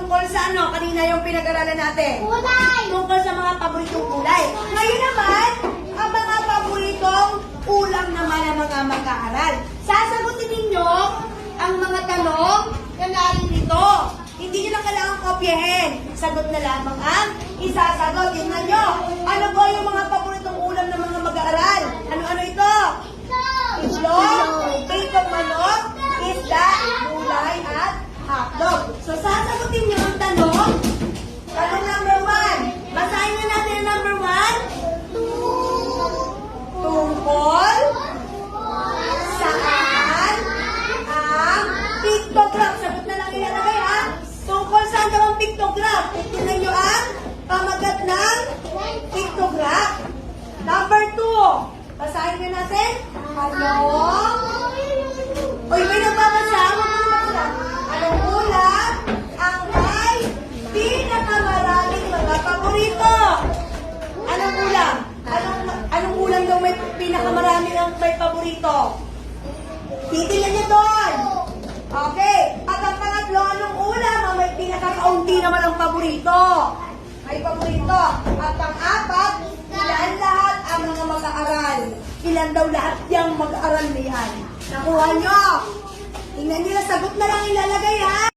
tungkol sa ano, kanina yung pinag-aralan natin. Kulay! Tungkol sa mga paboritong kulay. Ngayon naman, ang mga paboritong ulam naman ng mga mag-aaral. Sasagutin ninyo ang mga tanong na narito. Hindi nyo na kailangang kopyahin. Sagot na lamang ang isasagot. Tingnan nyo. Ano ba yung mga paboritong ulam ng mga mag-aaral? Ano-ano ito? Itlog, pritong manok, isda, gulay, at hotdog. So, sasagutin nyo ang tanong. Tanong number 1. Basahin na natin ang number 1. Tungkol saan ang pictograph? Sagot na lang ilalagay ha. Tungkol saan daw ang pictograph? Tingnan nyo ang pamagat ng pictograph. Number 2. Basahin nyo natin. Ano? Uy, may nagbabasa. Anong ulam ang may pinakamaraming mga paborito? Anong ulam? Anong ulam daw may pinakamaraming ang may paborito? Titingnan niyo doon. Okay. At ang pangatlo, anong ulam ang may pinakakaunti naman ang paborito? May paborito. At pang-apat, ilan lahat ang mga mag-aaral? Ilan daw lahat yung mag-aaral na yan? Nakuha nyo? Tingnan nyo na, sagot na lang ilalagay ha.